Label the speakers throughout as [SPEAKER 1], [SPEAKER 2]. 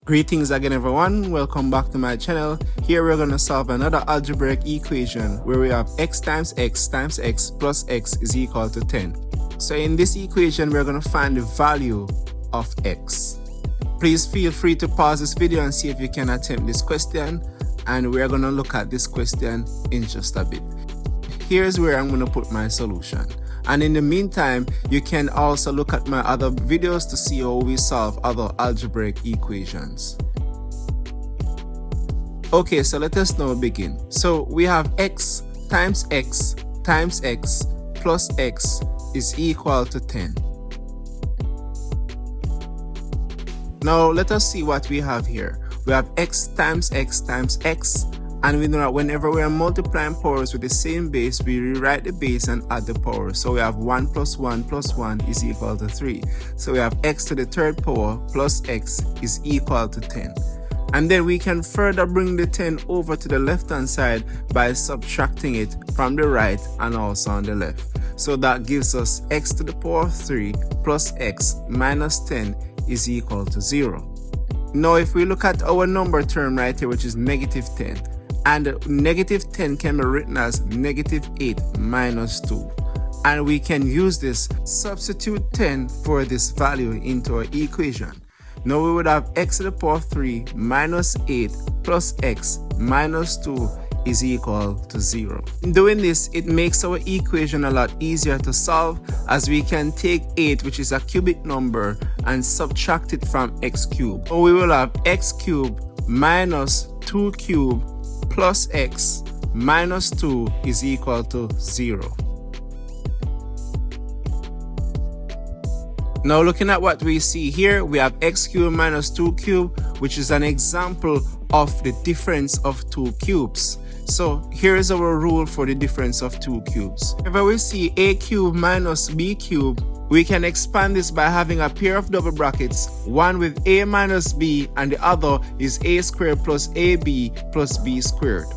[SPEAKER 1] Greetings again everyone, welcome back to my channel. Here we're going to solve another algebraic equation where we have x times x plus x is equal to 10. So in this equation we're going to find the value of x. Please feel free to pause this video and see if you can attempt this question, and we're going to look at this question in just a bit. Here's where I'm going to put my solution. And in the meantime, you can also look at my other videos to see how we solve other algebraic equations. Okay, so let us now begin. So we have x times x plus x is equal to 10. Now let us see what we have here. We have x times x, and we know that whenever we are multiplying powers with the same base, we rewrite the base and add the powers. So we have 1 plus 1 plus 1 is equal to 3. So we have x to the third power plus x is equal to 10. And then we can further bring the 10 over to the left hand side by subtracting it from the right and also on the left. So that gives us x to the power of 3 plus x minus 10 is equal to 0. Now if we look at our number term right here, which is negative 10, and negative 10 can be written as negative 8 minus 2. And we can use this, substitute 10 for this value into our equation. Now we would have x to the power of 3 minus 8 plus x minus 2 is equal to 0. In doing this, it makes our equation a lot easier to solve, as we can take 8, which is a cubic number, and subtract it from x cubed. So we will have x cubed minus 2 cubed plus x minus 2 is equal to 0. Now looking at what we see here, we have x cubed minus 2 cubed, which is an example of the difference of 2 cubes. So here is our rule for the difference of 2 cubes. Whenever we see a cubed minus b cubed, we can expand this by having a pair of double brackets, one with a minus b and the other is a squared plus ab plus b squared.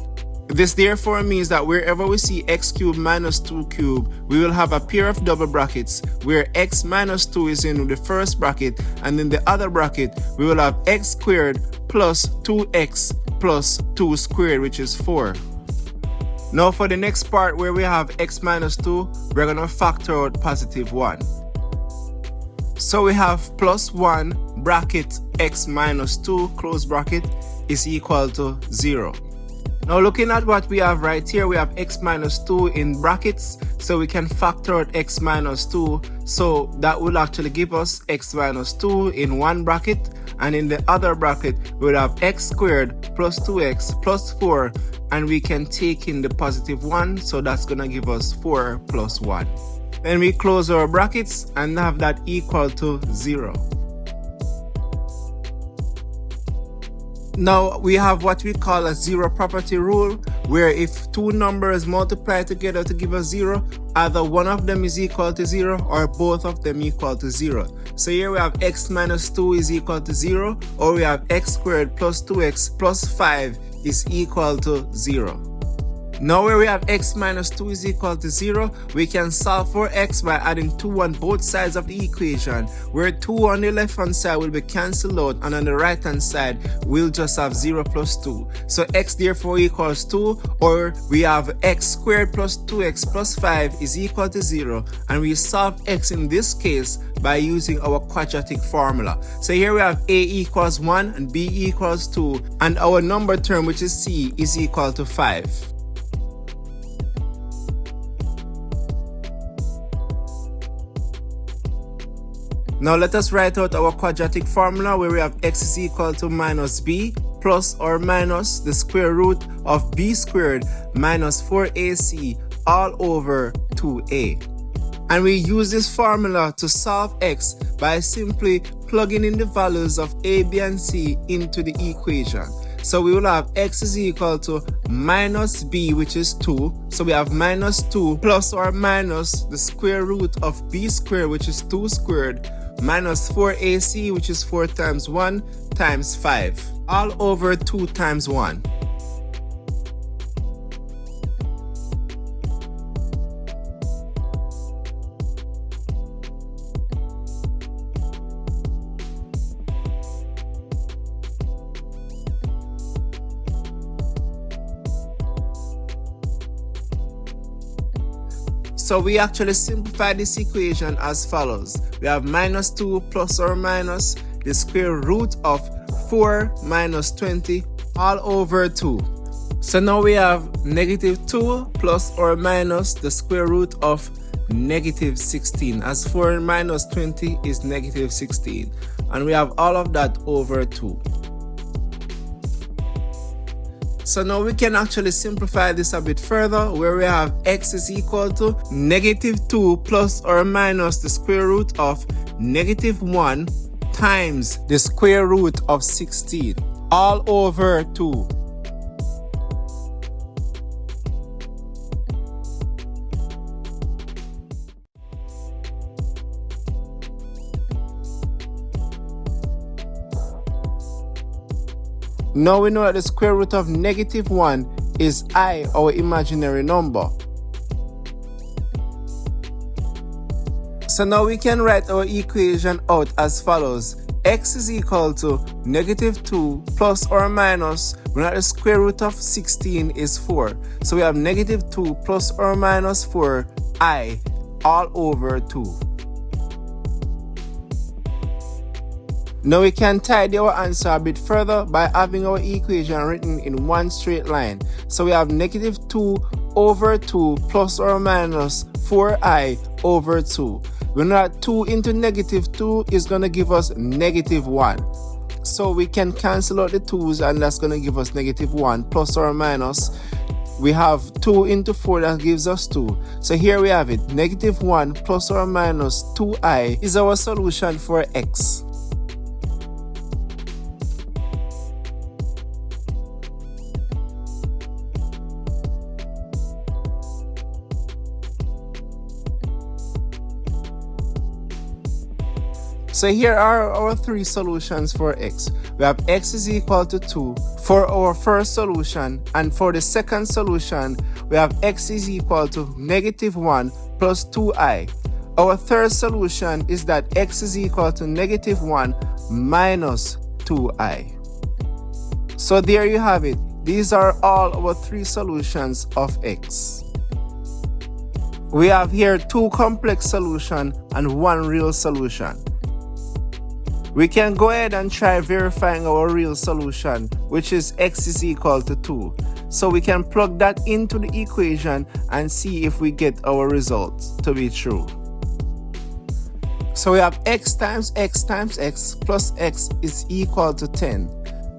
[SPEAKER 1] This therefore means that wherever we see x cubed minus 2 cubed, we will have a pair of double brackets where x minus 2 is in the first bracket, and in the other bracket we will have x squared plus 2x plus 2 squared, which is 4. Now for the next part where we have x minus 2, we're going to factor out positive 1. So we have plus 1 bracket x minus 2 close bracket is equal to 0. Now looking at what we have right here, we have x minus 2 in brackets, so we can factor out x minus 2. So that will actually give us x minus 2 in one bracket, and in the other bracket we will have x squared plus 2x plus 4, and we can take in the positive 1, so that's gonna give us 4 plus 1. Then we close our brackets and have that equal to 0. Now we have what we call a zero property rule, where if two numbers multiply together to give us 0, either one of them is equal to 0 or both of them equal to 0. So here we have x minus 2 is equal to 0, or we have x squared plus 2x plus 5 is equal to 0. Now where we have x minus 2 is equal to 0, we can solve for x by adding 2 on both sides of the equation, where 2 on the left hand side will be cancelled out, and on the right hand side we'll just have 0 plus 2. So x therefore equals 2, or we have x squared plus 2x plus 5 is equal to 0, and we solve x in this case by using our quadratic formula. So here we have a equals 1 and b equals 2, and our number term, which is c, is equal to 5. Now let us write out our quadratic formula, where we have x is equal to minus b plus or minus the square root of b squared minus 4ac all over 2a. And we use this formula to solve x by simply plugging in the values of a, b and c into the equation. So we will have x is equal to minus b, which is 2. So we have minus 2 plus or minus the square root of b squared, which is 2 squared, minus 4ac, which is 4 times 1 times 5, all over 2 times 1. So we actually simplify this equation as follows. We have minus 2 plus or minus the square root of 4 minus 20 all over 2. So now we have negative 2 plus or minus the square root of negative 16, as 4 minus 20 is negative 16. And we have all of that over 2. So now we can actually simplify this a bit further, where we have x is equal to negative 2 plus or minus the square root of negative 1 times the square root of 16 all over 2. Now we know that the square root of negative 1 is I, our imaginary number. So now we can write our equation out as follows. X is equal to negative 2 plus or minus, we know that the square root of 16 is 4. So we have negative 2 plus or minus 4 I all over 2. Now we can tidy our answer a bit further by having our equation written in one straight line. So we have negative 2 over 2 plus or minus 4i over 2. We know that 2 into negative 2 is going to give us negative 1. So we can cancel out the 2's and that's going to give us negative 1 plus or minus. We have 2 into 4 that gives us 2. So here we have it. Negative 1 plus or minus 2i is our solution for x. So here are our three solutions for x. We have x is equal to 2 for our first solution, and for the second solution we have x is equal to negative 1 plus 2i. Our third solution is that x is equal to negative 1 minus 2i. So there you have it. These are all our three solutions of x. We have here two complex solutions and one real solution. We can go ahead and try verifying our real solution, which is x is equal to 2. So we can plug that into the equation and see if we get our results to be true. So we have x times x times x plus x is equal to 10.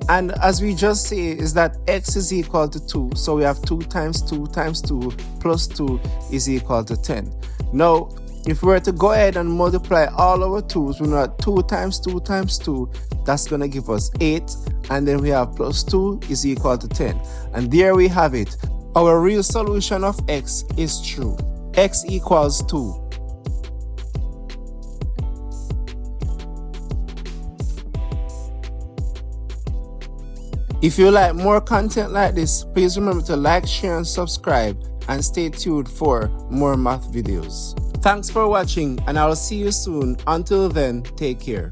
[SPEAKER 1] And as we just say is that x is equal to 2. So we have 2 times 2 times 2 plus 2 is equal to 10. Now, if we were to go ahead and multiply all our 2's, we know that 2 times 2 times 2, that's going to give us 8. And then we have plus 2 is equal to 10. And there we have it. Our real solution of x is true. X equals 2. If you like more content like this, please remember to like, share, and subscribe. And stay tuned for more math videos. Thanks for watching, and I will see you soon. Until then, take care.